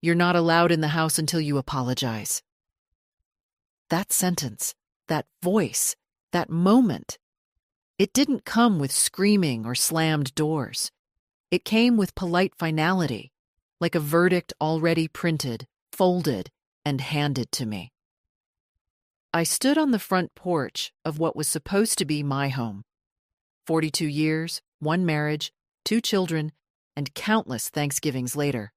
You're not allowed in the house until you apologize. That sentence, that voice, that moment, it didn't come with screaming or slammed doors. It came with polite finality, like a verdict already printed, folded, and handed to me. I stood on the front porch of what was supposed to be my home. 42 years, 1 marriage, 2 children, and countless Thanksgivings later,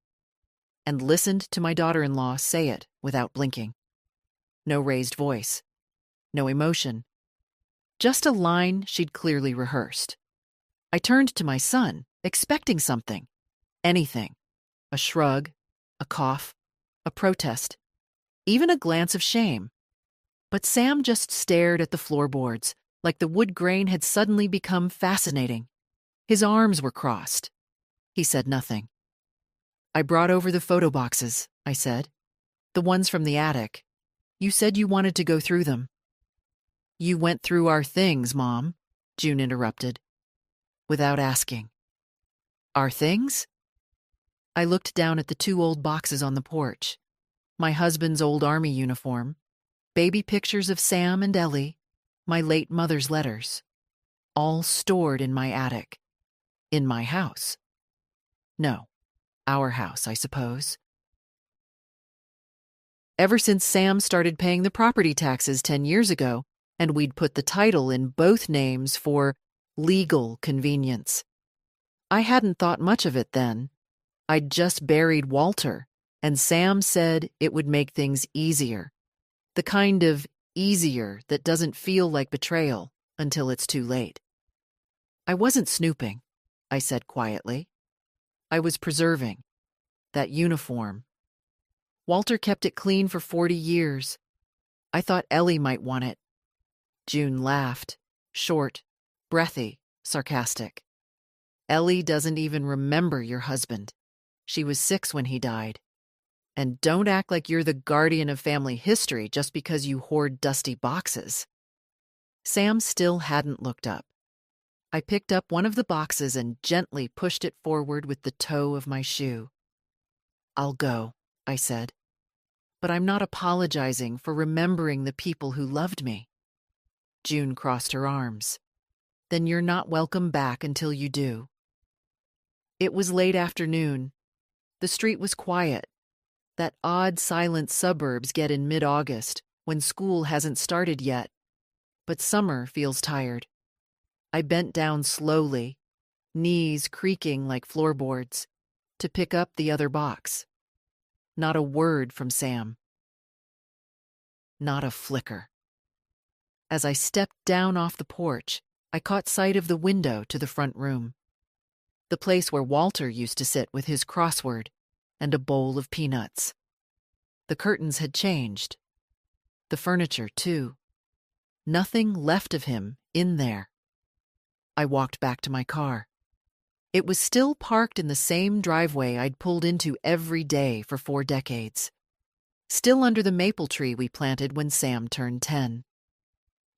and listened to my daughter-in-law say it without blinking. No raised voice, no emotion, just a line she'd clearly rehearsed. I turned to my son, expecting something, anything, a shrug, a cough, a protest, even a glance of shame. But Sam just stared at the floorboards, like the wood grain had suddenly become fascinating. His arms were crossed. He said nothing. I brought over the photo boxes, I said. The ones from the attic. You said you wanted to go through them. You went through our things, Mom, June interrupted, without asking. Our things? I looked down at the 2 old boxes on the porch. My husband's old army uniform, baby pictures of Sam and Ellie, my late mother's letters, all stored in my attic. In my house. No, our house, I suppose. Ever since Sam started paying the property taxes 10 years ago, and we'd put the title in both names for legal convenience. I hadn't thought much of it then. I'd just buried Walter, and Sam said it would make things easier. The kind of easier that doesn't feel like betrayal until it's too late. I wasn't snooping, I said quietly. I was preserving that uniform. Walter kept it clean for 40 years. I thought Ellie might want it. June laughed, short, breathy, sarcastic. Ellie doesn't even remember your husband. She was 6 when he died. And don't act like you're the guardian of family history just because you hoard dusty boxes. Sam still hadn't looked up. I picked up one of the boxes and gently pushed it forward with the toe of my shoe. I'll go, I said. But I'm not apologizing for remembering the people who loved me. June crossed her arms. Then you're not welcome back until you do. It was late afternoon. The street was quiet. That odd silent suburbs get in mid-August when school hasn't started yet. But summer feels tired. I bent down slowly, knees creaking like floorboards, to pick up the other box. Not a word from Sam. Not a flicker. As I stepped down off the porch, I caught sight of the window to the front room. The place where Walter used to sit with his crossword and a bowl of peanuts. The curtains had changed. The furniture, too. Nothing left of him in there. I walked back to my car. It was still parked in the same driveway I'd pulled into every day for 4 decades. Still under the maple tree we planted when Sam turned 10.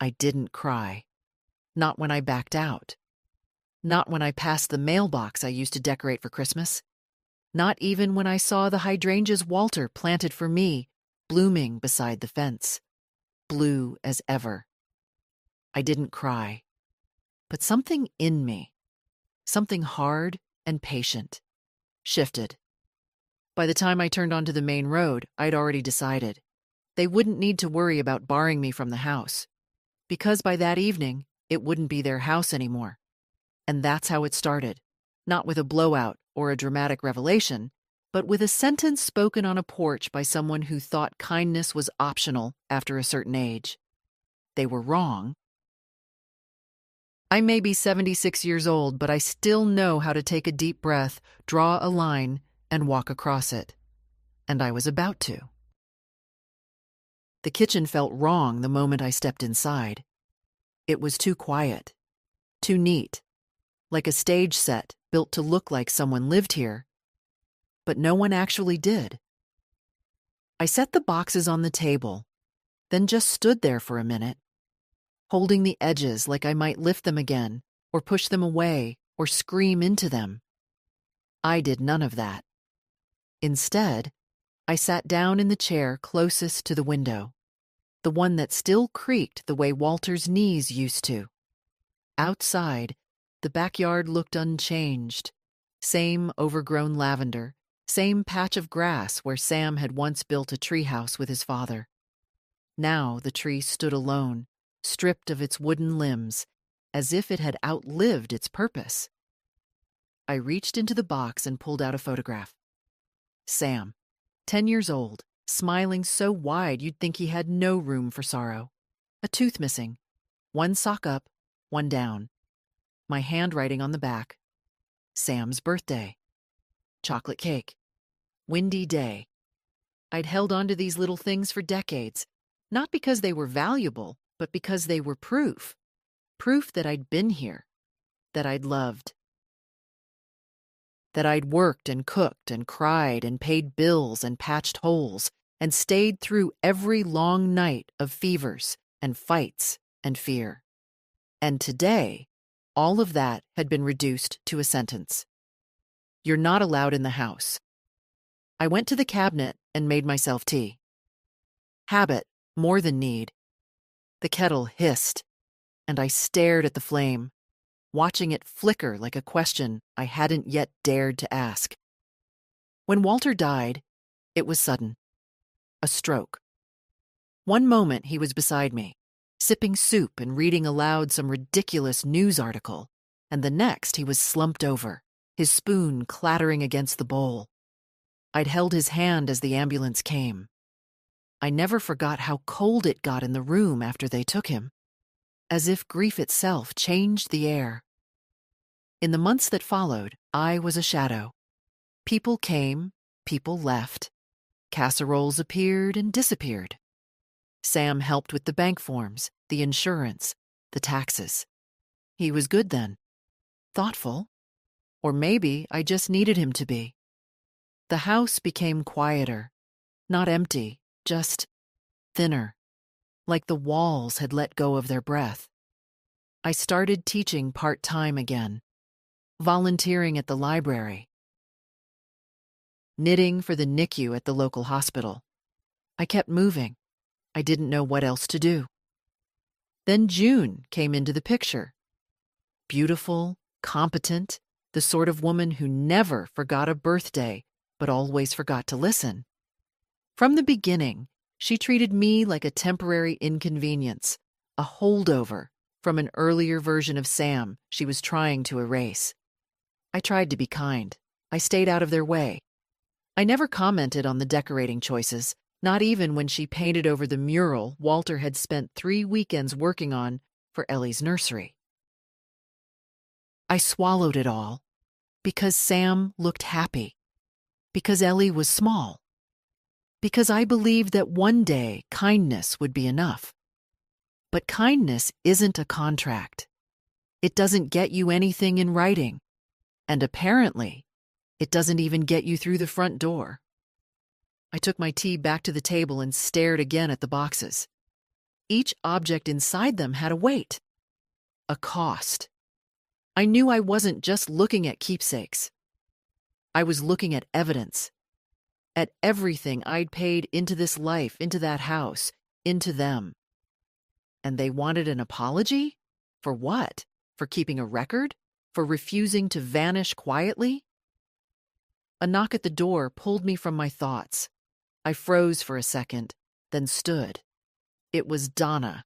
I didn't cry. Not when I backed out. Not when I passed the mailbox I used to decorate for Christmas. Not even when I saw the hydrangeas Walter planted for me blooming beside the fence. Blue as ever. I didn't cry. But something in me, something hard and patient, shifted. By the time I turned onto the main road, I'd already decided. They wouldn't need to worry about barring me from the house, because by that evening, it wouldn't be their house anymore. And that's how it started, not with a blowout or a dramatic revelation, but with a sentence spoken on a porch by someone who thought kindness was optional after a certain age. They were wrong. I may be 76 years old, but I still know how to take a deep breath, draw a line, and walk across it. And I was about to. The kitchen felt wrong the moment I stepped inside. It was too quiet, too neat, like a stage set built to look like someone lived here. But no one actually did. I set the boxes on the table, then just stood there for a minute, holding the edges like I might lift them again, or push them away, or scream into them. I did none of that. Instead, I sat down in the chair closest to the window, the one that still creaked the way Walter's knees used to. Outside, the backyard looked unchanged. Same overgrown lavender, same patch of grass where Sam had once built a treehouse with his father. Now the tree stood alone, stripped of its wooden limbs, as if it had outlived its purpose. I reached into the box and pulled out a photograph. Sam, 10 years old, smiling so wide you'd think he had no room for sorrow. A tooth missing, one sock up, one down. My handwriting on the back. Sam's birthday. Chocolate cake. Windy day. I'd held on to these little things for decades, not because they were valuable, but because they were proof. Proof that I'd been here, that I'd loved, that I'd worked and cooked and cried and paid bills and patched holes and stayed through every long night of fevers and fights and fear. And today, all of that had been reduced to a sentence. You're not allowed in the house. I went to the cabinet and made myself tea. Habit, more than need. The kettle hissed, and I stared at the flame, watching it flicker like a question I hadn't yet dared to ask. When Walter died, it was sudden. A stroke. One moment he was beside me, sipping soup and reading aloud some ridiculous news article, and the next he was slumped over, his spoon clattering against the bowl. I'd held his hand as the ambulance came. I never forgot how cold it got in the room after they took him, as if grief itself changed the air. In the months that followed, I was a shadow. People came, people left. Casseroles appeared and disappeared. Sam helped with the bank forms, the insurance, the taxes. He was good then. Thoughtful. Or maybe I just needed him to be. The house became quieter. Not empty, just thinner. Like the walls had let go of their breath. I started teaching part-time again. Volunteering at the library. Knitting for the NICU at the local hospital. I kept moving. I didn't know what else to do. Then June came into the picture. Beautiful, competent, the sort of woman who never forgot a birthday, but always forgot to listen. From the beginning, she treated me like a temporary inconvenience, a holdover from an earlier version of Sam she was trying to erase. I tried to be kind. I stayed out of their way. I never commented on the decorating choices, not even when she painted over the mural Walter had spent 3 weekends working on for Ellie's nursery. I swallowed it all because Sam looked happy, because Ellie was small, because I believed that one day kindness would be enough. But kindness isn't a contract. It doesn't get you anything in writing, and apparently, it doesn't even get you through the front door. I took my tea back to the table and stared again at the boxes. Each object inside them had a weight, a cost. I knew I wasn't just looking at keepsakes. I was looking at evidence, at everything I'd paid into this life, into that house, into them. And they wanted an apology? For what? For keeping a record? For refusing to vanish quietly? A knock at the door pulled me from my thoughts. I froze for a second, then stood. It was Donna,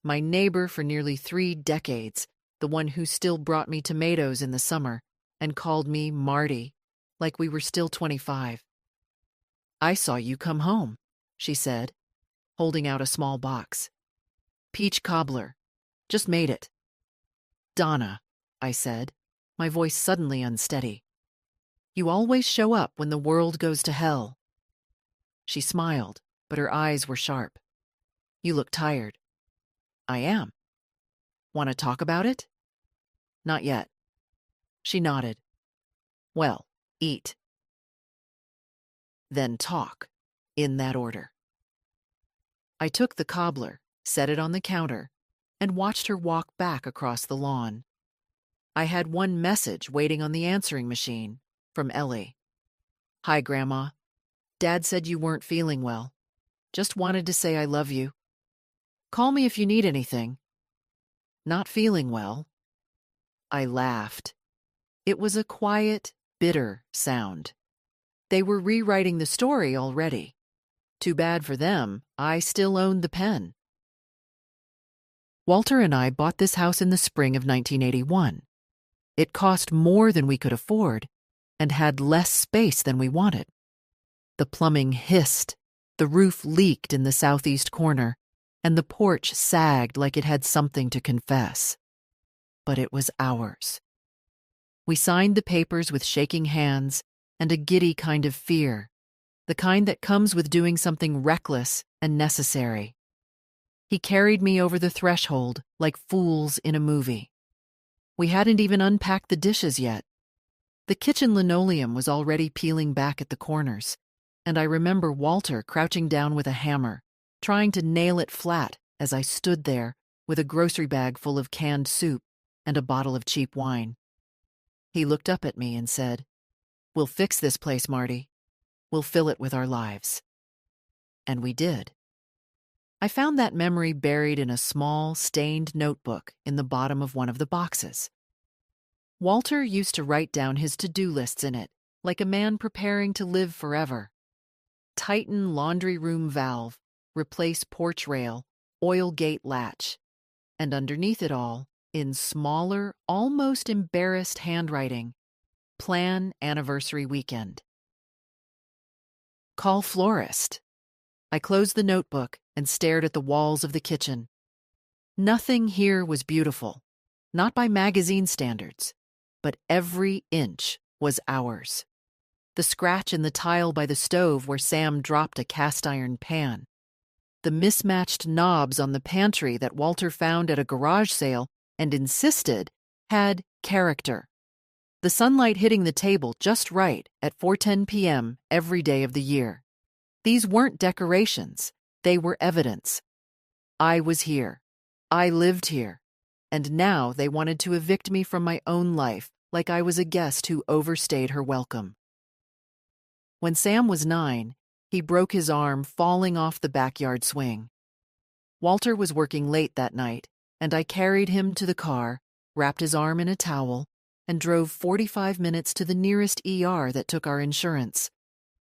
my neighbor for nearly 3 decades, the one who still brought me tomatoes in the summer and called me Marty, like we were still 25. "I saw you come home," she said, holding out a small box. "Peach cobbler. Just made it." "Donna," I said, my voice suddenly unsteady. "You always show up when the world goes to hell." She smiled, but her eyes were sharp. "You look tired." "I am." "Want to talk about it?" "Not yet." She nodded. "Well, eat. Then talk, in that order." I took the cobbler, set it on the counter, and watched her walk back across the lawn. I had one message waiting on the answering machine, from Ellie. "Hi, Grandma. Dad said you weren't feeling well. Just wanted to say I love you. Call me if you need anything. Not feeling well. I laughed. It was a quiet, bitter sound. They were rewriting the story already. Too bad for them, I still owned the pen. Walter and I bought this house in the spring of 1981. It cost more than we could afford and had less space than we wanted. The plumbing hissed, the roof leaked in the southeast corner, and the porch sagged like it had something to confess. But it was ours. We signed the papers with shaking hands and a giddy kind of fear, the kind that comes with doing something reckless and necessary. He carried me over the threshold like fools in a movie. We hadn't even unpacked the dishes yet. The kitchen linoleum was already peeling back at the corners, and I remember Walter crouching down with a hammer, trying to nail it flat as I stood there with a grocery bag full of canned soup and a bottle of cheap wine. He looked up at me and said, "We'll fix this place, Marty. We'll fill it with our lives." And we did. I found that memory buried in a small, stained notebook in the bottom of one of the boxes. Walter used to write down his to-do lists in it, like a man preparing to live forever. Tighten laundry room valve, replace porch rail, oil gate latch. And underneath it all, in smaller, almost embarrassed handwriting, plan anniversary weekend. Call florist. I closed the notebook and stared at the walls of the kitchen. Nothing here was beautiful, not by magazine standards, but every inch was ours. The scratch in the tile by the stove where Sam dropped a cast-iron pan. The mismatched knobs on the pantry that Walter found at a garage sale and insisted had character. The sunlight hitting the table just right at 4:10 p.m. every day of the year. These weren't decorations, they were evidence. I was here. I lived here. And now they wanted to evict me from my own life like I was a guest who overstayed her welcome. When Sam was 9, he broke his arm falling off the backyard swing. Walter was working late that night, and I carried him to the car, wrapped his arm in a towel, and drove 45 minutes to the nearest ER that took our insurance.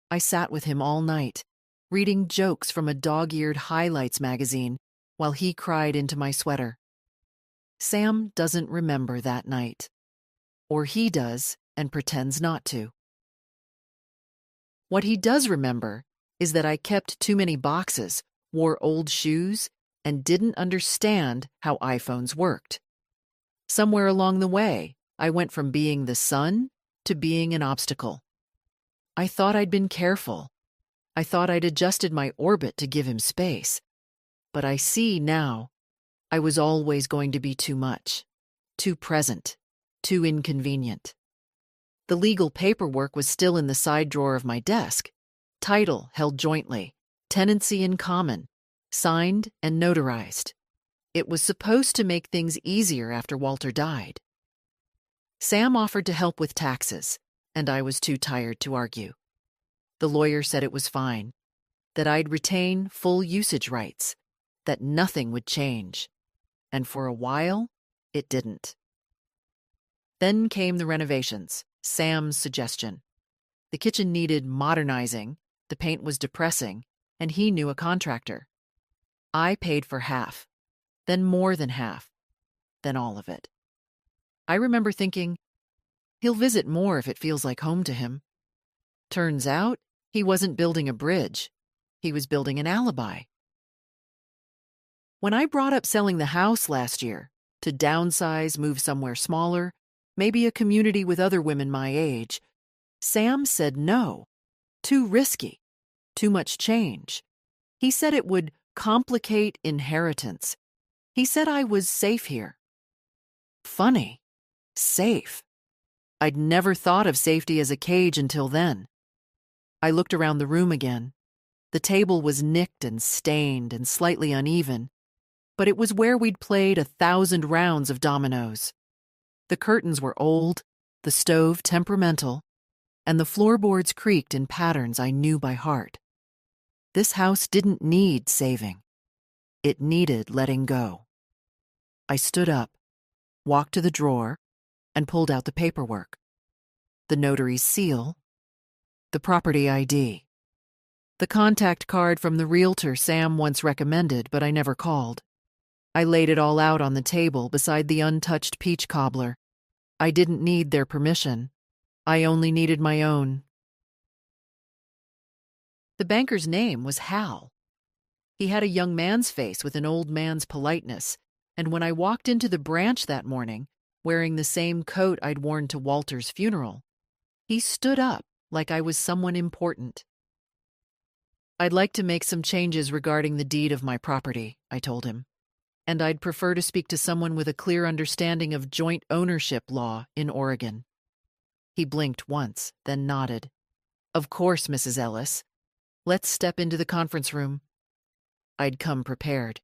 I sat with him all night, reading jokes from a dog-eared highlights magazine while he cried into my sweater. Sam doesn't remember that night. Or he does and pretends not to. What he does remember is that I kept too many boxes, wore old shoes, and didn't understand how iPhones worked. Somewhere along the way, I went from being the sun to being an obstacle. I thought I'd been careful. I thought I'd adjusted my orbit to give him space. But I see now I was always going to be too much, too present, too inconvenient. The legal paperwork was still in the side drawer of my desk. Title held jointly, tenancy in common, signed and notarized. It was supposed to make things easier after Walter died. Sam offered to help with taxes, and I was too tired to argue. The lawyer said it was fine, that I'd retain full usage rights, that nothing would change. And for a while, it didn't. Then came the renovations, Sam's suggestion. The kitchen needed modernizing, the paint was depressing, and he knew a contractor. I paid for half, then more than half, then all of it. I remember thinking, he'll visit more if it feels like home to him. Turns out, he wasn't building a bridge. He was building an alibi. When I brought up selling the house last year, to downsize, move somewhere smaller, maybe a community with other women my age, Sam said no. Too risky. Too much change. He said it would complicate inheritance. He said I was safe here. Funny. Safe. I'd never thought of safety as a cage until then. I looked around the room again. The table was nicked and stained and slightly uneven, but it was where we'd played 1,000 rounds of dominoes. The curtains were old, the stove temperamental, and the floorboards creaked in patterns I knew by heart. This house didn't need saving. It needed letting go. I stood up, walked to the drawer, and pulled out the paperwork. The notary's seal, the property ID, the contact card from the realtor Sam once recommended, but I never called. I laid it all out on the table beside the untouched peach cobbler. I didn't need their permission. I only needed my own. The banker's name was Hal. He had a young man's face with an old man's politeness, and when I walked into the branch that morning, wearing the same coat I'd worn to Walter's funeral, he stood up like I was someone important. "I'd like to make some changes regarding the deed of my property," I told him, "and I'd prefer to speak to someone with a clear understanding of joint ownership law in Oregon." He blinked once, then nodded. "Of course, Mrs. Ellis. Let's step into the conference room." I'd come prepared.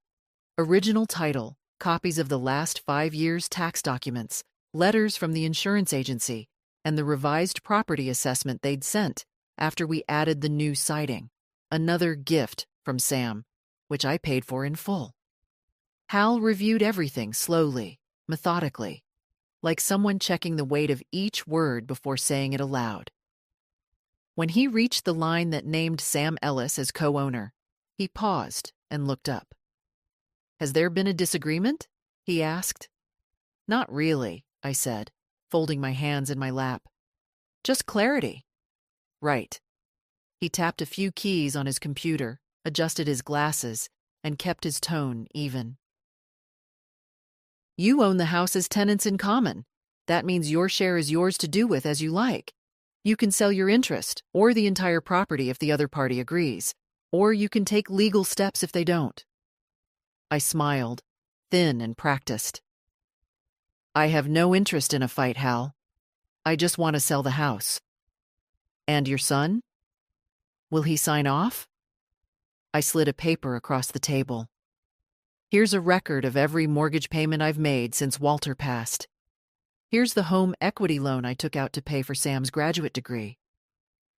Original title, copies of the last 5 years' tax documents, letters from the insurance agency, and the revised property assessment they'd sent after we added the new siding. Another gift from Sam, which I paid for in full. Hal reviewed everything slowly, methodically, like someone checking the weight of each word before saying it aloud. When he reached the line that named Sam Ellis as co-owner, he paused and looked up. "Has there been a disagreement?" he asked. "Not really," I said, folding my hands in my lap. "Just clarity." "Right." He tapped a few keys on his computer, adjusted his glasses, and kept his tone even. "You own the house as tenants in common. That means your share is yours to do with as you like. You can sell your interest or the entire property if the other party agrees, or you can take legal steps if they don't." I smiled, thin and practiced. "I have no interest in a fight, Hal. I just want to sell the house." "And your son? Will he sign off?" I slid a paper across the table. "Here's a record of every mortgage payment I've made since Walter passed. Here's the home equity loan I took out to pay for Sam's graduate degree.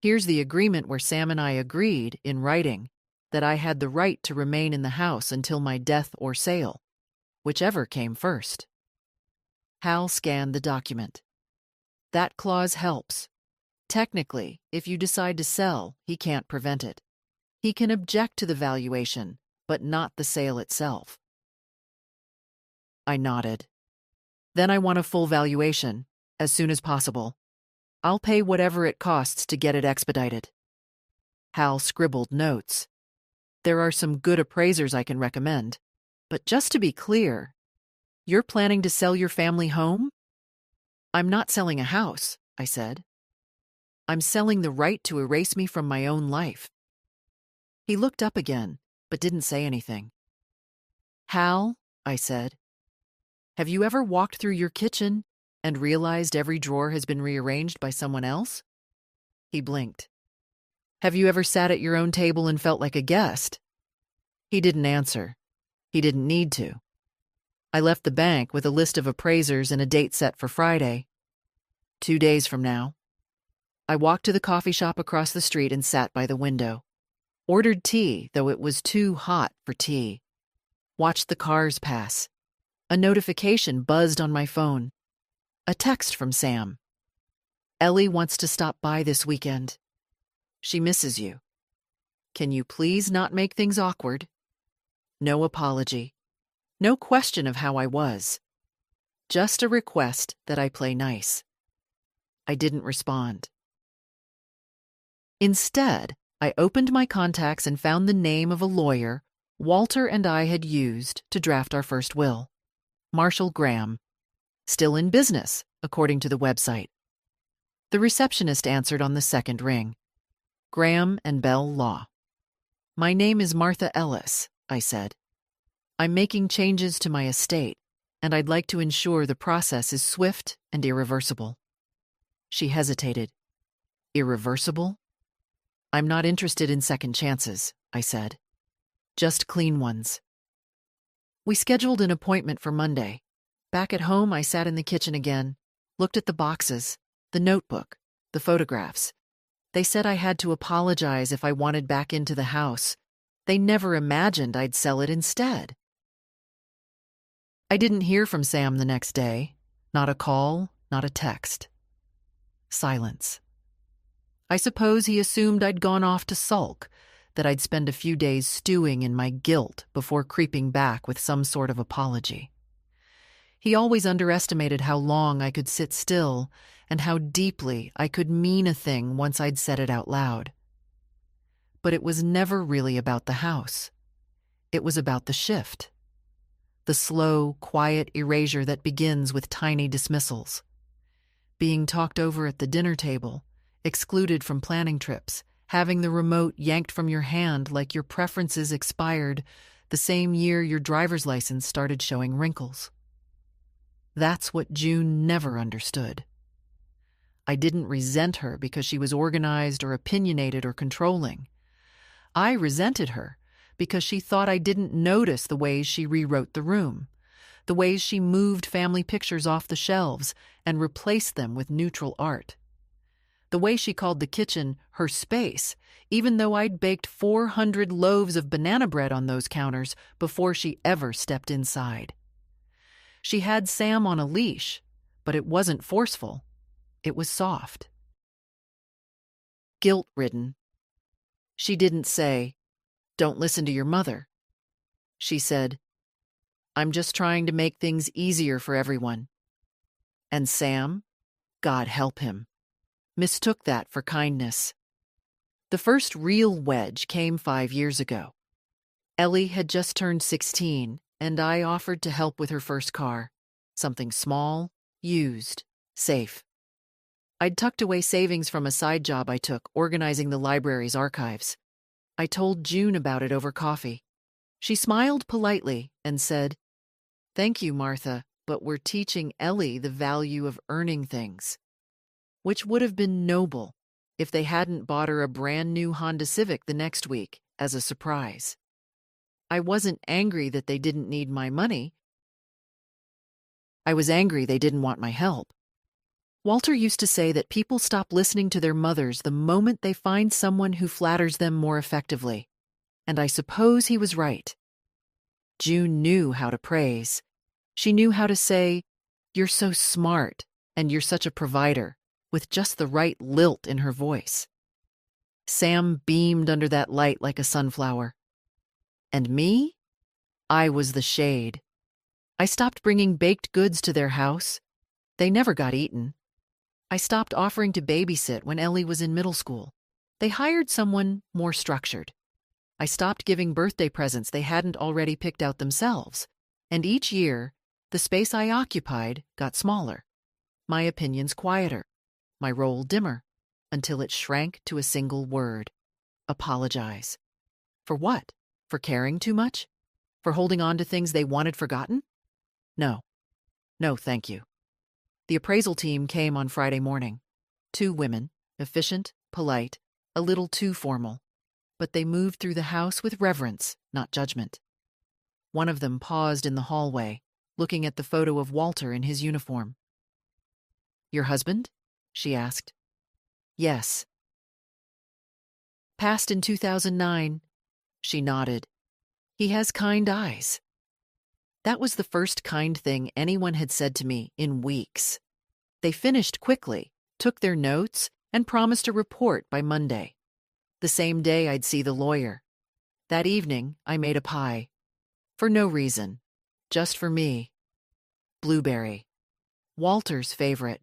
Here's the agreement where Sam and I agreed, in writing, that I had the right to remain in the house until my death or sale, whichever came first." Hal scanned the document. "That clause helps. Technically, if you decide to sell, he can't prevent it. He can object to the valuation, but not the sale itself." I nodded. "Then I want a full valuation, as soon as possible. I'll pay whatever it costs to get it expedited." Hal scribbled notes. "There are some good appraisers I can recommend. But just to be clear, you're planning to sell your family home?" "I'm not selling a house," I said. "I'm selling the right to erase me from my own life." He looked up again, but didn't say anything. "Hal," I said, "have you ever walked through your kitchen and realized every drawer has been rearranged by someone else?" He blinked. "Have you ever sat at your own table and felt like a guest?" He didn't answer. He didn't need to. I left the bank with a list of appraisers and a date set for Friday. 2 days from now. I walked to the coffee shop across the street and sat by the window. Ordered tea, though it was too hot for tea. Watched the cars pass. A notification buzzed on my phone. A text from Sam. "Ellie wants to stop by this weekend. She misses you. Can you please not make things awkward?" No apology. No question of how I was. Just a request that I play nice. I didn't respond. Instead, I opened my contacts and found the name of a lawyer Walter and I had used to draft our first will. Marshall Graham. Still in business, according to the website. The receptionist answered on the second ring. "Graham and Bell Law." "My name is Martha Ellis," I said. "I'm making changes to my estate, and I'd like to ensure the process is swift and irreversible." She hesitated. "Irreversible?" "I'm not interested in second chances," I said. "Just clean ones." We scheduled an appointment for Monday. Back at home, I sat in the kitchen again, looked at the boxes, the notebook, the photographs. They said I had to apologize if I wanted back into the house. They never imagined I'd sell it instead. I didn't hear from Sam the next day. Not a call, not a text. Silence. I suppose he assumed I'd gone off to sulk, that I'd spend a few days stewing in my guilt before creeping back with some sort of apology. He always underestimated how long I could sit still and how deeply I could mean a thing once I'd said it out loud. But it was never really about the house. It was about the shift. The slow, quiet erasure that begins with tiny dismissals. Being talked over at the dinner table, excluded from planning trips, having the remote yanked from your hand like your preferences expired the same year your driver's license started showing wrinkles. That's what June never understood. I didn't resent her because she was organized or opinionated or controlling. I resented her because she thought I didn't notice the ways she rewrote the room, the ways she moved family pictures off the shelves and replaced them with neutral art, the way she called the kitchen her space, even though I'd baked 400 loaves of banana bread on those counters before she ever stepped inside. She had Sam on a leash, but it wasn't forceful. It was soft. Guilt-ridden. She didn't say, "Don't listen to your mother." She said, "I'm just trying to make things easier for everyone." And Sam, God help him, mistook that for kindness. The first real wedge came 5 years ago. Ellie had just turned 16, and I offered to help with her first car. Something small, used, safe. I'd tucked away savings from a side job I took organizing the library's archives. I told June about it over coffee. She smiled politely and said, "Thank you, Martha, but we're teaching Ellie the value of earning things," which would have been noble if they hadn't bought her a brand new Honda Civic the next week as a surprise. I wasn't angry that they didn't need my money. I was angry they didn't want my help. Walter used to say that people stop listening to their mothers the moment they find someone who flatters them more effectively, and I suppose he was right. June knew how to praise. She knew how to say, "You're so smart, and you're such a provider," with just the right lilt in her voice. Sam beamed under that light like a sunflower. And me? I was the shade. I stopped bringing baked goods to their house. They never got eaten. I stopped offering to babysit when Ellie was in middle school. They hired someone more structured. I stopped giving birthday presents they hadn't already picked out themselves. And each year, the space I occupied got smaller, my opinions quieter, my role dimmer, until it shrank to a single word: apologize. For what? For caring too much? For holding on to things they wanted forgotten? No. No, thank you. The appraisal team came on Friday morning. 2 women, efficient, polite, a little too formal, but they moved through the house with reverence, not judgment. One of them paused in the hallway, looking at the photo of Walter in his uniform. "Your husband?" she asked. "Yes." "Passed in 2009. She nodded. "He has kind eyes." That was the first kind thing anyone had said to me in weeks. They finished quickly, took their notes, and promised a report by Monday. The same day I'd see the lawyer. That evening, I made a pie. For no reason. Just for me. Blueberry. Walter's favorite.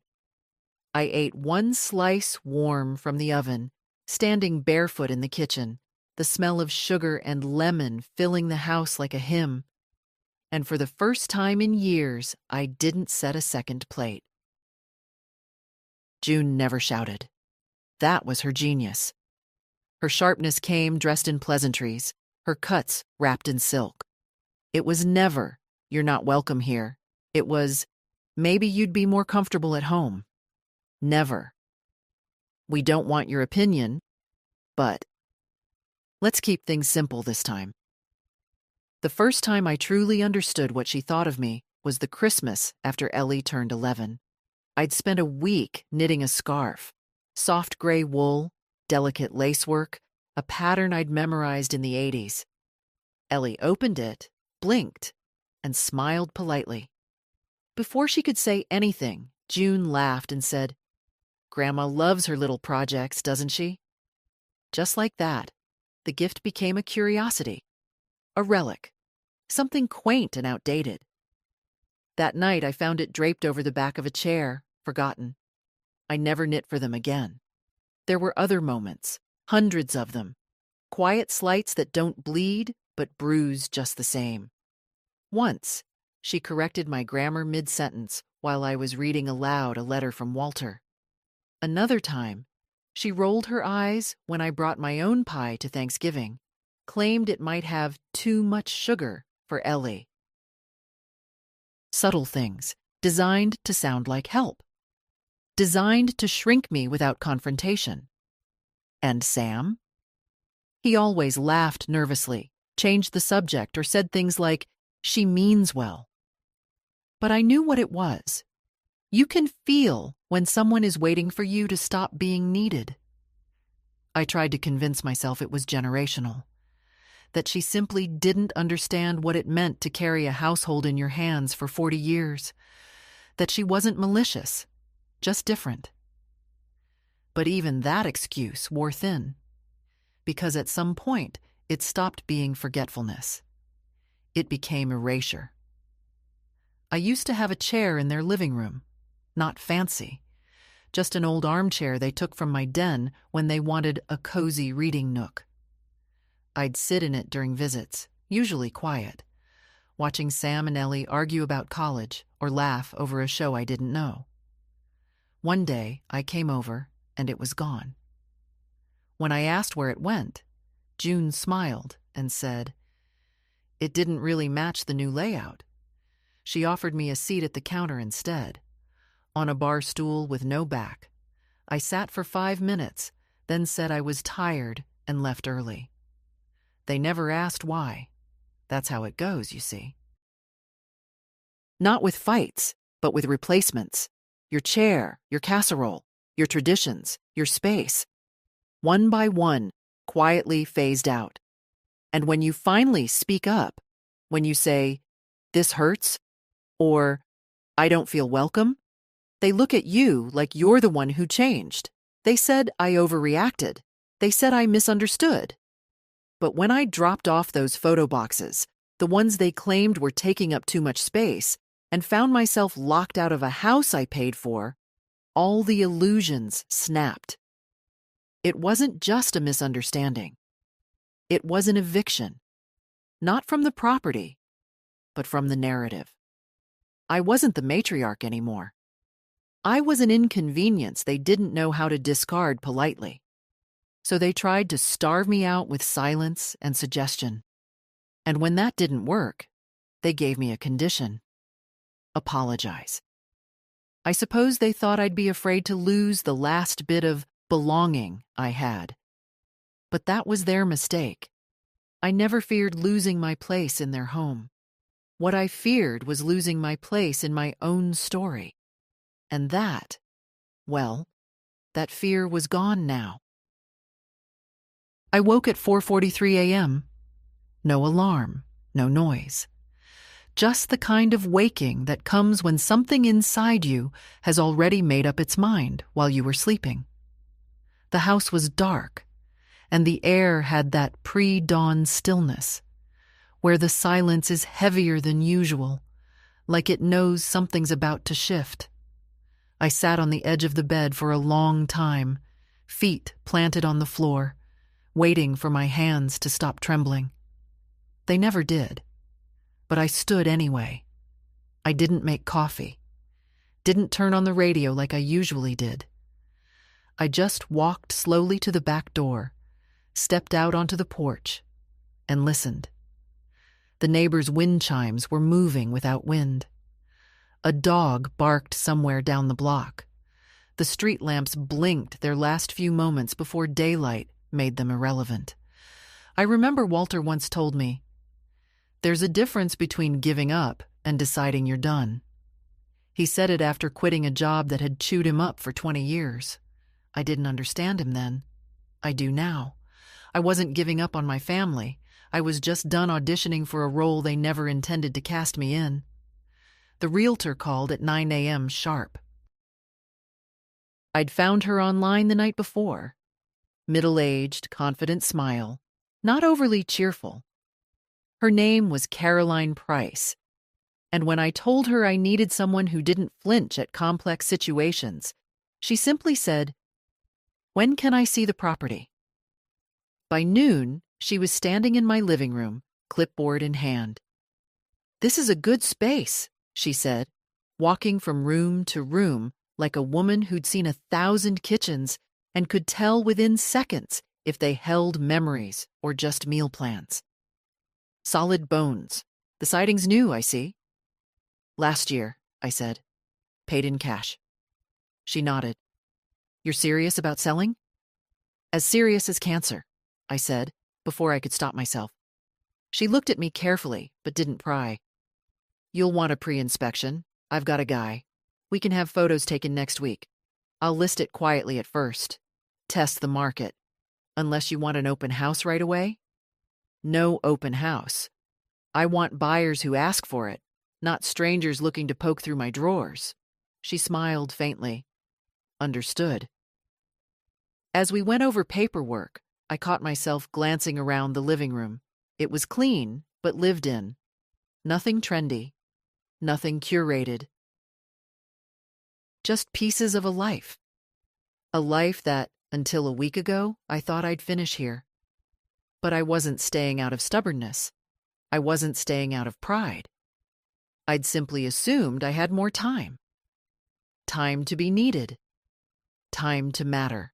I ate one slice warm from the oven, standing barefoot in the kitchen, the smell of sugar and lemon filling the house like a hymn. And for the first time in years, I didn't set a second plate. June never shouted. That was her genius. Her sharpness came dressed in pleasantries, her cuts wrapped in silk. It was never, "You're not welcome here." It was, "Maybe you'd be more comfortable at home." Never, "We don't want your opinion, but let's keep things simple this time." The first time I truly understood what she thought of me was the Christmas after Ellie turned 11. I'd spent a week knitting a scarf, Soft gray wool, delicate lacework, a pattern I'd memorized in the 80s. Ellie opened it, blinked, and smiled politely. Before she could say anything, June laughed and said, "Grandma loves her little projects, doesn't she?" Just like that, the gift became a curiosity, a relic, something quaint and outdated. That night, I found it draped over the back of a chair, forgotten. I never knit for them again. There were other moments, hundreds of them, quiet slights that don't bleed but bruise just the same. Once, she corrected my grammar mid-sentence while I was reading aloud a letter from Walter. Another time, she rolled her eyes when I brought my own pie to Thanksgiving, claimed it might have too much sugar for Ellie. Subtle things, designed to sound like help. Designed to shrink me without confrontation. And Sam? He always laughed nervously, changed the subject, or said things like, "She means well." But I knew what it was. You can feel when someone is waiting for you to stop being needed. I tried to convince myself it was generational, that she simply didn't understand what it meant to carry a household in your hands for 40 years, that she wasn't malicious, just different. But even that excuse wore thin, because at some point it stopped being forgetfulness. It became erasure. I used to have a chair in their living room, not fancy, just an old armchair they took from my den when they wanted a cozy reading nook. I'd sit in it during visits, usually quiet, watching Sam and Ellie argue about college or laugh over a show I didn't know. One day, I came over, and it was gone. When I asked where it went, June smiled and said, "It didn't really match the new layout." She offered me a seat at the counter instead, on a bar stool with no back. I sat for 5 minutes, then said I was tired and left early. They never asked why. That's how it goes, you see. Not with fights, but with replacements. Your chair, your casserole, your traditions, your space. One by one, quietly phased out. And when you finally speak up, when you say, "This hurts," or "I don't feel welcome," they look at you like you're the one who changed. They said I overreacted. They said I misunderstood. But when I dropped off those photo boxes, the ones they claimed were taking up too much space, and found myself locked out of a house I paid for, all the illusions snapped. It wasn't just a misunderstanding. It was an eviction. Not from the property, but from the narrative. I wasn't the matriarch anymore. I was an inconvenience they didn't know how to discard politely. So they tried to starve me out with silence and suggestion. And when that didn't work, they gave me a condition. Apologize. I suppose they thought I'd be afraid to lose the last bit of belonging I had. But that was their mistake. I never feared losing my place in their home. What I feared was losing my place in my own story. And that, well, that fear was gone now. I woke at 4:43 a.m. No alarm, no noise. Just the kind of waking that comes when something inside you has already made up its mind while you were sleeping. The house was dark, and the air had that pre-dawn stillness, where the silence is heavier than usual, like it knows something's about to shift. I sat on the edge of the bed for a long time, feet planted on the floor, waiting for my hands to stop trembling. They never did, but I stood anyway. I didn't make coffee, didn't turn on the radio like I usually did. I just walked slowly to the back door, stepped out onto the porch, and listened. The neighbors' wind chimes were moving without wind. A dog barked somewhere down the block. The street lamps blinked their last few moments before daylight made them irrelevant. I remember Walter once told me, "There's a difference between giving up and deciding you're done." He said it after quitting a job that had chewed him up for 20 years. I didn't understand him then. I do now. I wasn't giving up on my family. I was just done auditioning for a role they never intended to cast me in. The realtor called at 9 a.m. sharp. I'd found her online the night before. Middle-aged, confident smile, not overly cheerful. Her name was Caroline Price, and when I told her I needed someone who didn't flinch at complex situations, she simply said, "When can I see the property?" By noon, she was standing in my living room, clipboard in hand. "This is a good space," she said, walking from room to room like a woman who'd seen 1,000 kitchens and could tell within seconds if they held memories or just meal plans. "Solid bones. The siding's new, I see." "Last year," I said. "Paid in cash." She nodded. "You're serious about selling?" "As serious as cancer," I said, before I could stop myself. She looked at me carefully, but didn't pry. "You'll want a pre-inspection. I've got a guy. We can have photos taken next week. I'll list it quietly at first. Test the market. Unless you want an open house right away?" "No open house. I want buyers who ask for it, not strangers looking to poke through my drawers." She smiled faintly. "Understood." As we went over paperwork, I caught myself glancing around the living room. It was clean, but lived in. Nothing trendy. Nothing curated. Just pieces of a life. A life that, until a week ago, I thought I'd finish here. But I wasn't staying out of stubbornness. I wasn't staying out of pride. I'd simply assumed I had more time. Time to be needed. Time to matter.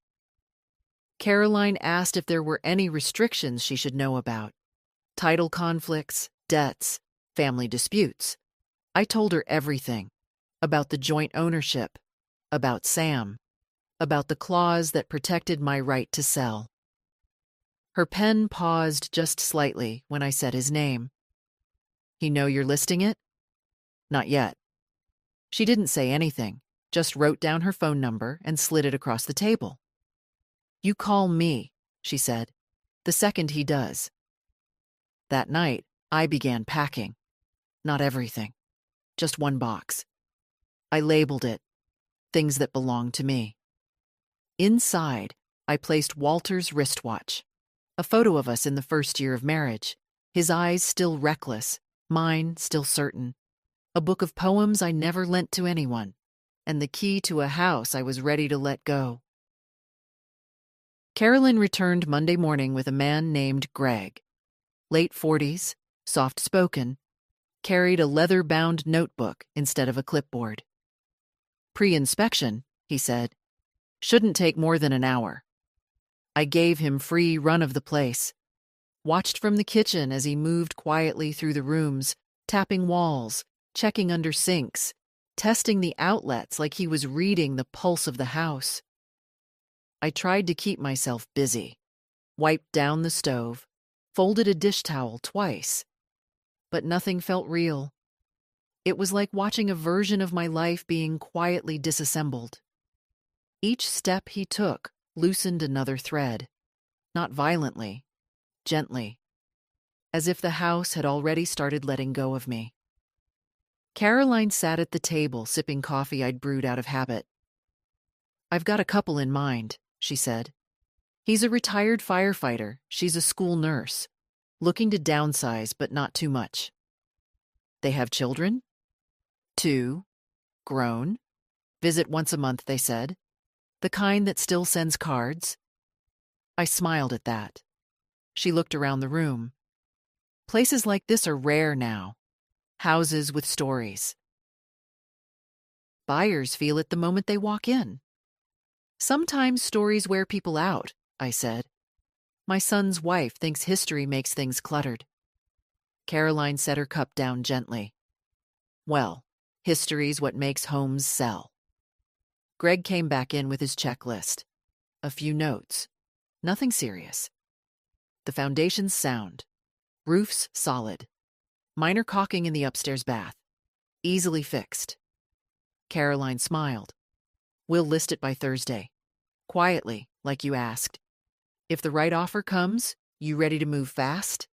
Caroline asked if there were any restrictions she should know about. Title conflicts, debts, family disputes. I told her everything. About the joint ownership. About Sam. About the clause that protected my right to sell. Her pen paused just slightly when I said his name. "You know you're listing it?" "Not yet." She didn't say anything, just wrote down her phone number and slid it across the table. "You call me," she said, "the second he does." That night, I began packing. Not everything. Just one box. I labeled it, things that belonged to me. Inside, I placed Walter's wristwatch, a photo of us in the first year of marriage, his eyes still reckless, mine still certain, a book of poems I never lent to anyone, and the key to a house I was ready to let go. Carolyn returned Monday morning with a man named Greg. Late 40s, soft-spoken, carried a leather-bound notebook instead of a clipboard. "Pre-inspection," he said, "shouldn't take more than an hour." I gave him free run of the place, watched from the kitchen as he moved quietly through the rooms, tapping walls, checking under sinks, testing the outlets like he was reading the pulse of the house. I tried to keep myself busy, wiped down the stove, folded a dish towel twice, but nothing felt real. It was like watching a version of my life being quietly disassembled. Each step he took loosened another thread, not violently, gently, as if the house had already started letting go of me. Caroline sat at the table sipping coffee I'd brewed out of habit. "I've got a couple in mind," she said. "He's a retired firefighter, she's a school nurse, looking to downsize but not too much. They have children? 2, grown. Visit once a month, they said. The kind that still sends cards." I smiled at that. She looked around the room. Places like this are rare now. Houses with stories. Buyers feel it the moment they walk in. "Sometimes stories wear people out," I said. "My son's wife thinks history makes things cluttered." Caroline set her cup down gently. "Well, history's what makes homes sell." Greg came back in with his checklist. A few notes. Nothing serious. The foundation's sound. Roof's solid. Minor caulking in the upstairs bath. Easily fixed. Caroline smiled. "We'll list it by Thursday. quietly, like you asked. If the right offer comes, you ready to move fast?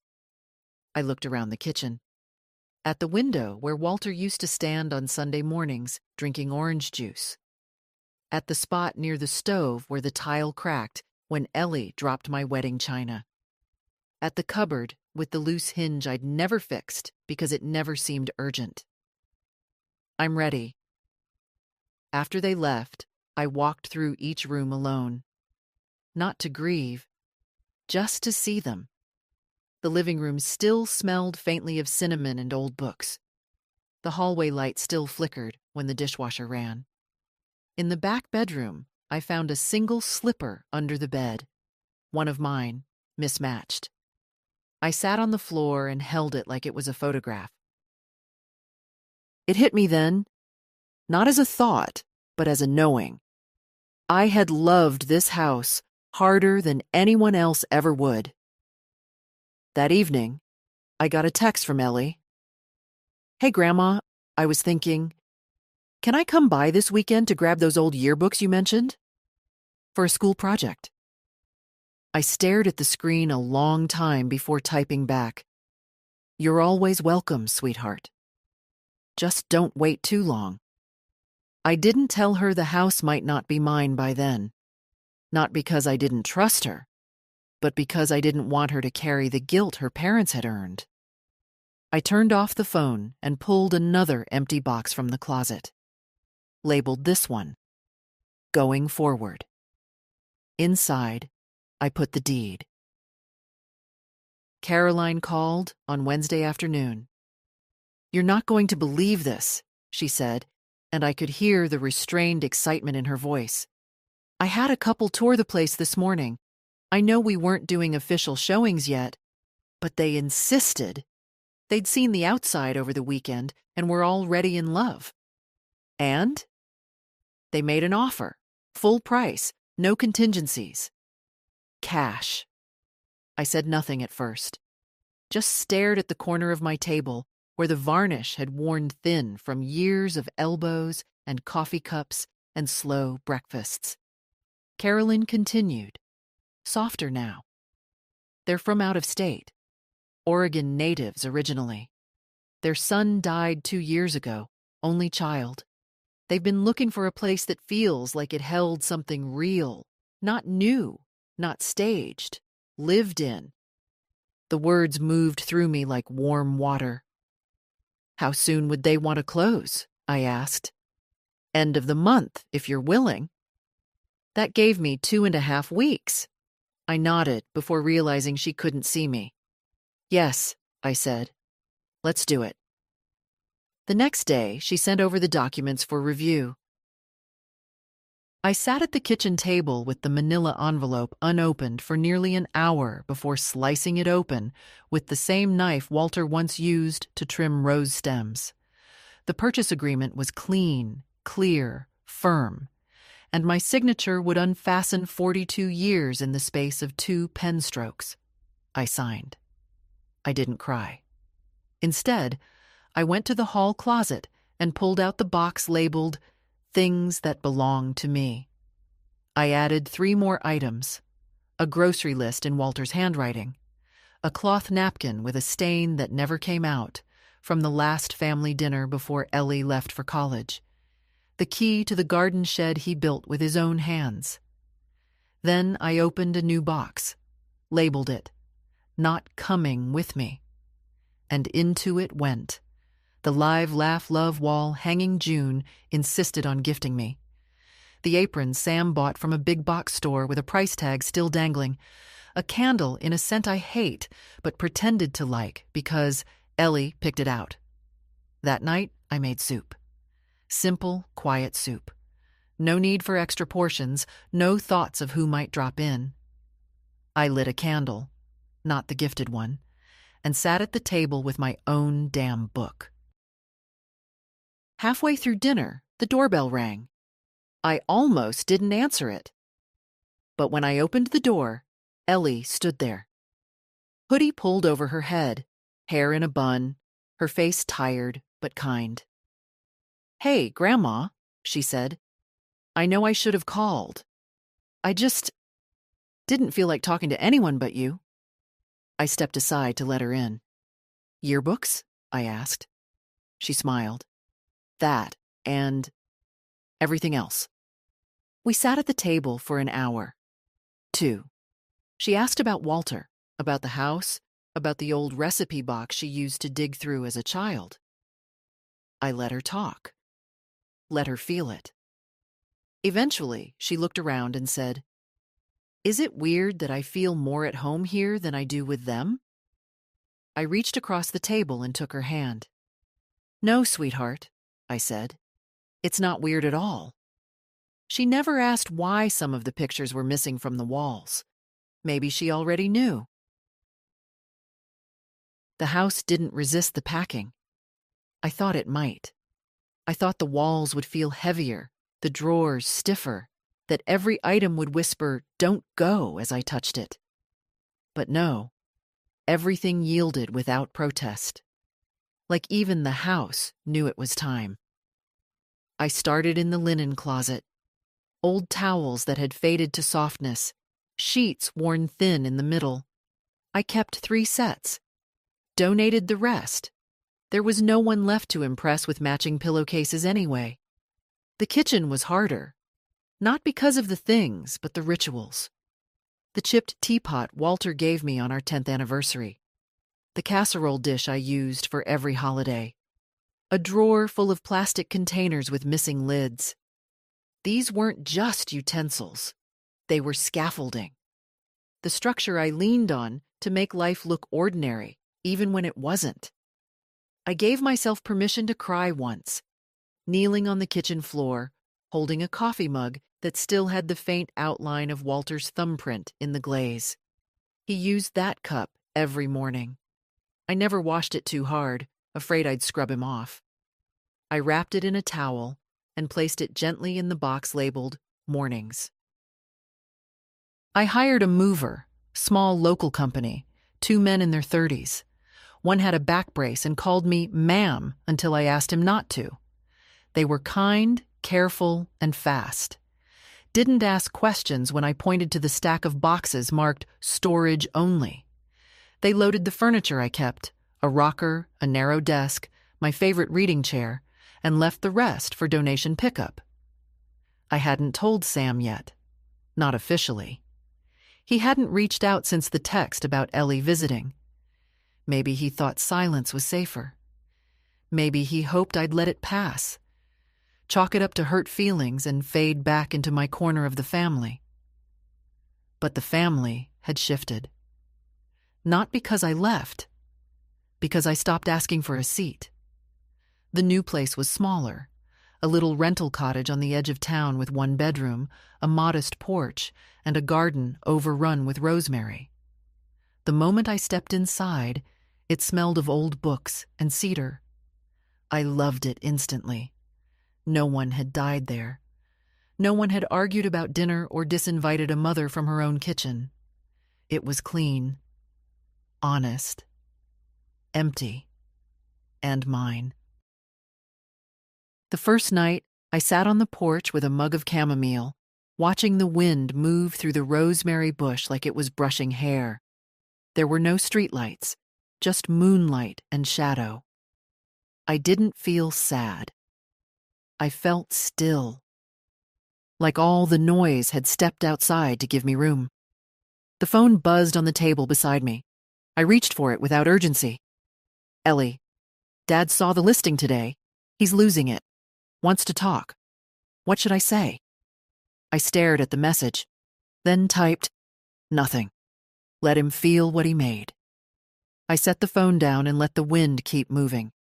I looked around the kitchen. At the window where Walter used to stand on Sunday mornings, drinking orange juice. At the spot near the stove where the tile cracked when Ellie dropped my wedding china. At the cupboard with the loose hinge I'd never fixed because it never seemed urgent. I'm ready. After they left, I walked through each room alone. Not to grieve, just to see them. The living room still smelled faintly of cinnamon and old books. The hallway light still flickered when the dishwasher ran. In the back bedroom, I found a single slipper under the bed, one of mine, mismatched. I sat on the floor and held it like it was a photograph. It hit me then, not as a thought, but as a knowing. I had loved this house harder than anyone else ever would. That evening, I got a text from Ellie. "Hey, Grandma, I was thinking, can I come by this weekend to grab those old yearbooks you mentioned? For a school project." I stared at the screen a long time before typing back. "You're always welcome, sweetheart. Just don't wait too long." I didn't tell her the house might not be mine by then. Not because I didn't trust her, but because I didn't want her to carry the guilt her parents had earned. I turned off the phone and pulled another empty box from the closet. Labeled this one, "Going Forward." Inside, I put the deed. Caroline called on Wednesday afternoon. "You're not going to believe this," she said, and I could hear the restrained excitement in her voice. "I had a couple tour the place this morning. I know we weren't doing official showings yet, but they insisted. They'd seen the outside over the weekend and were already in love. And they made an offer, full price, no contingencies. Cash." I said nothing at first, just stared at the corner of my table where the varnish had worn thin from years of elbows and coffee cups and slow breakfasts. Carolyn continued, softer now. "They're from out of state, Oregon natives originally. Their son died 2 years ago, only child. They've been looking for a place that feels like it held something real, not new, not staged, lived in." The words moved through me like warm water. "How soon would they want to close?" I asked. "End of the month, if you're willing." That gave me 2.5 weeks. I nodded before realizing she couldn't see me. "Yes," I said. "Let's do it." The next day, she sent over the documents for review. I sat at the kitchen table with the manila envelope unopened for nearly an hour before slicing it open with the same knife Walter once used to trim rose stems. The purchase agreement was clean, clear, firm, and my signature would unfasten 42 years in the space of 2 pen strokes. I signed. I didn't cry. Instead, I went to the hall closet and pulled out the box labeled "Things That Belong to Me." I added 3 more items: a grocery list in Walter's handwriting, a cloth napkin with a stain that never came out from the last family dinner before Ellie left for college, the key to the garden shed he built with his own hands. Then I opened a new box, labeled it, "Not Coming With Me," and into it went. The Live, Laugh, Love wall hanging June insisted on gifting me. The apron Sam bought from a big box store with a price tag still dangling. A candle in a scent I hate, but pretended to like because Ellie picked it out. That night, I made soup. Simple, quiet soup. No need for extra portions, no thoughts of who might drop in. I lit a candle, not the gifted one, and sat at the table with my own damn book. Halfway through dinner, the doorbell rang. I almost didn't answer it. But when I opened the door, Ellie stood there. Hoodie pulled over her head, hair in a bun, her face tired but kind. "Hey, Grandma," she said. "I know I should have called." I just didn't feel like talking to anyone but you. I stepped aside to let her in. Yearbooks? I asked. She smiled. That, and everything else. We sat at the table for an hour. 2. She asked about Walter, about the house, about the old recipe box she used to dig through as a child. I let her talk. Let her feel it. Eventually, she looked around and said, "Is it weird that I feel more at home here than I do with them?" I reached across the table and took her hand. "No, sweetheart," I said. "It's not weird at all." She never asked why some of the pictures were missing from the walls. Maybe she already knew. The house didn't resist the packing. I thought it might. I thought the walls would feel heavier, the drawers stiffer, that every item would whisper, "Don't go," as I touched it. But no, everything yielded without protest. Like even the house knew it was time. I started in the linen closet. Old towels that had faded to softness, sheets worn thin in the middle. I kept 3 sets. Donated the rest. There was no one left to impress with matching pillowcases anyway. The kitchen was harder. Not because of the things, but the rituals. The chipped teapot Walter gave me on our 10th anniversary. The casserole dish I used for every holiday. A drawer full of plastic containers with missing lids. These weren't just utensils. They were scaffolding. The structure I leaned on to make life look ordinary, even when it wasn't. I gave myself permission to cry once, kneeling on the kitchen floor, holding a coffee mug that still had the faint outline of Walter's thumbprint in the glaze. He used that cup every morning. I never washed it too hard, afraid I'd scrub him off. I wrapped it in a towel and placed it gently in the box labeled Mornings. I hired a mover, small local company, 2 men in their 30s. One had a back brace and called me ma'am until I asked him not to. They were kind, careful, and fast. Didn't ask questions when I pointed to the stack of boxes marked storage only. They loaded the furniture I kept, a rocker, a narrow desk, my favorite reading chair, and left the rest for donation pickup. I hadn't told Sam yet. Not officially. He hadn't reached out since the text about Ellie visiting. Maybe he thought silence was safer. Maybe he hoped I'd let it pass, chalk it up to hurt feelings and fade back into my corner of the family. But the family had shifted. Not because I left, because I stopped asking for a seat. The new place was smaller, a little rental cottage on the edge of town with 1 bedroom, a modest porch, and a garden overrun with rosemary. The moment I stepped inside, it smelled of old books and cedar. I loved it instantly. No one had died there. No one had argued about dinner or disinvited a mother from her own kitchen. It was clean, honest, empty, and mine. The first night, I sat on the porch with a mug of chamomile, watching the wind move through the rosemary bush like it was brushing hair. There were no streetlights, just moonlight and shadow. I didn't feel sad. I felt still. Like all the noise had stepped outside to give me room. The phone buzzed on the table beside me. I reached for it without urgency. "Ellie, Dad saw the listing today. He's losing it. Wants to talk. What should I say?" I stared at the message, then typed, "Nothing. Let him feel what he made." I set the phone down and let the wind keep moving.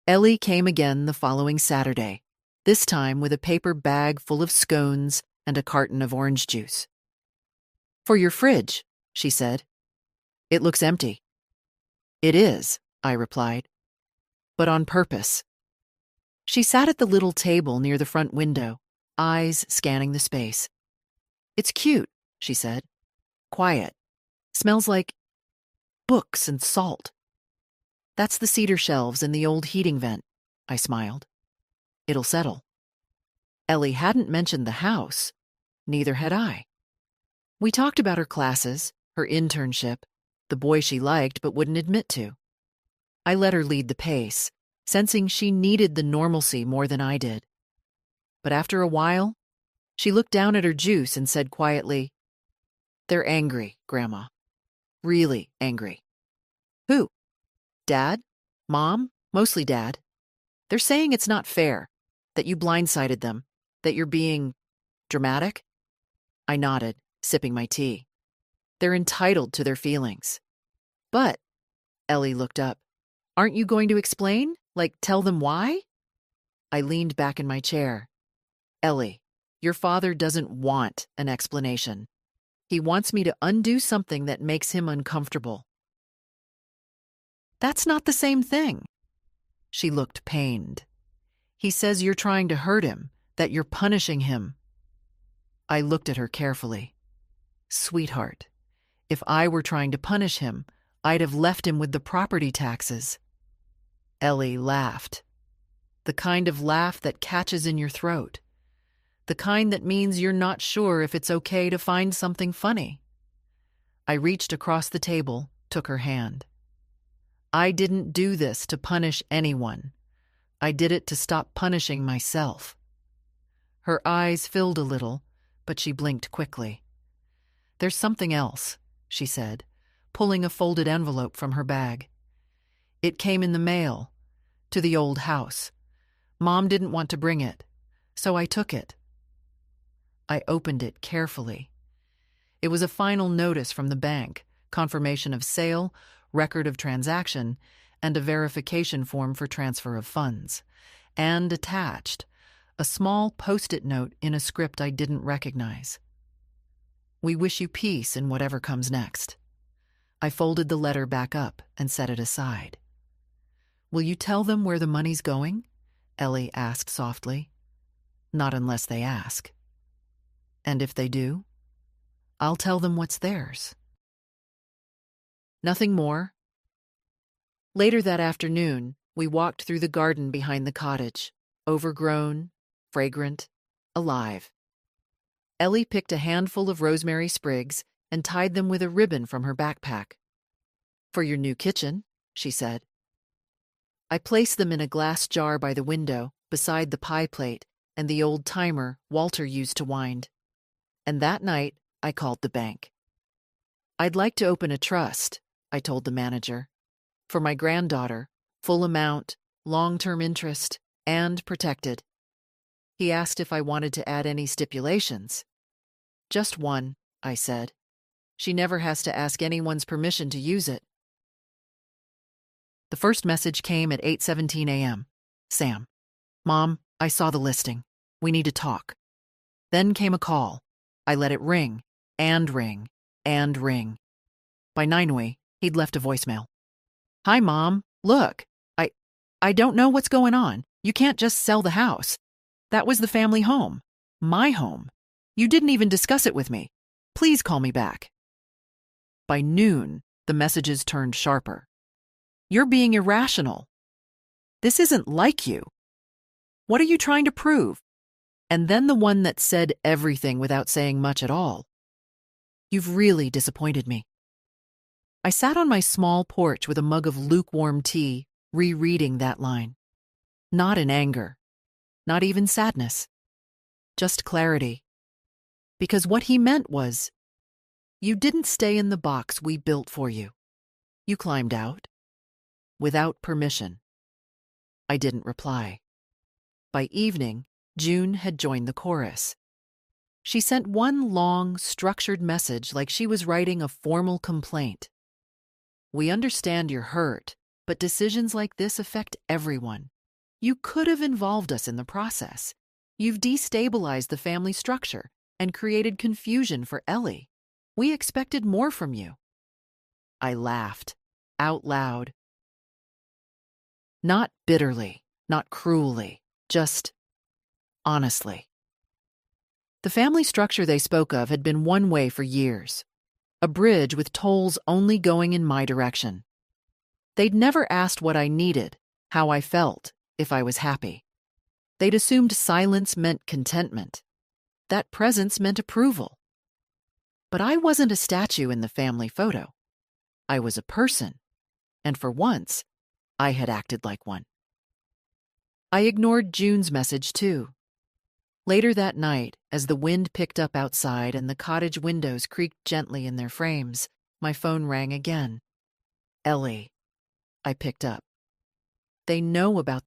Ellie came again the following Saturday, this time with a paper bag full of scones and a carton of orange juice. "For your fridge," she said. "It looks empty." "It is," I replied, "but on purpose." She sat at the little table near the front window, eyes scanning the space. "It's cute," she said. "Quiet. Smells like books and salt." "That's the cedar shelves in the old heating vent," I smiled. "It'll settle." Ellie hadn't mentioned the house. Neither had I. We talked about her classes, her internship, the boy she liked but wouldn't admit to. I let her lead the pace, sensing she needed the normalcy more than I did. But after a while, she looked down at her juice and said quietly, "They're angry, Grandma. Really angry." "Who? Dad? Mom? Mostly Dad. They're saying it's not fair, that you blindsided them, that you're being dramatic." I nodded, sipping my tea. "They're entitled to their feelings." "But," Ellie looked up, "aren't you going to explain? Like, tell them why?" I leaned back in my chair. "Ellie, your father doesn't want an explanation. He wants me to undo something that makes him uncomfortable." "That's not the same thing." She looked pained. "He says you're trying to hurt him, that you're punishing him." I looked at her carefully. "Sweetheart, if I were trying to punish him, I'd have left him with the property taxes." Ellie laughed. The kind of laugh that catches in your throat. The kind that means you're not sure if it's okay to find something funny. I reached across the table, took her hand. "I didn't do this to punish anyone. I did it to stop punishing myself." Her eyes filled a little, but she blinked quickly. "There's something else," she said, pulling a folded envelope from her bag. "It came in the mail, to the old house. Mom didn't want to bring it, so I took it." I opened it carefully. It was a final notice from the bank, confirmation of sale, record of transaction, and a verification form for transfer of funds. And attached, a small post-it note in a script I didn't recognize. "We wish you peace in whatever comes next." I folded the letter back up and set it aside. "Will you tell them where the money's going?" Ellie asked softly. "Not unless they ask." "And if they do?" "I'll tell them what's theirs." Nothing more. Later that afternoon, we walked through the garden behind the cottage, overgrown, fragrant, alive. Ellie picked a handful of rosemary sprigs and tied them with a ribbon from her backpack. "For your new kitchen," she said. I placed them in a glass jar by the window, beside the pie plate and the old timer Walter used to wind. And that night, I called the bank. "I'd like to open a trust," I told the manager, "for my granddaughter, full amount, long-term interest, and protected." He asked if I wanted to add any stipulations. "Just one," I said. "She never has to ask anyone's permission to use it." The first message came at 8:17 a.m. "Sam, Mom, I saw the listing. We need to talk." Then came a call. I let it ring, and ring, and ring. By 9:00, he'd left a voicemail. "Hi, Mom. Look, I don't know what's going on. You can't just sell the house. That was the family home. My home. You didn't even discuss it with me. Please call me back." By noon, the messages turned sharper. "You're being irrational. This isn't like you. What are you trying to prove?" And then the one that said everything without saying much at all. "You've really disappointed me." I sat on my small porch with a mug of lukewarm tea, rereading that line. Not in anger. Not even sadness. Just clarity. Because what he meant was, you didn't stay in the box we built for you. You climbed out. Without permission. I didn't reply. By evening, June had joined the chorus. She sent one long, structured message like she was writing a formal complaint. "We understand you're hurt, but decisions like this affect everyone. You could have involved us in the process. You've destabilized the family structure and created confusion for Ellie. We expected more from you." I laughed, out loud. Not bitterly, not cruelly, just honestly. The family structure they spoke of had been one way for years. A bridge with tolls only going in my direction. They'd never asked what I needed, how I felt, if I was happy. They'd assumed silence meant contentment. That presence meant approval. But I wasn't a statue in the family photo. I was a person, and for once, I had acted like one. I ignored June's message too. Later that night, as the wind picked up outside and the cottage windows creaked gently in their frames, my phone rang again. Ellie. I picked up. They know about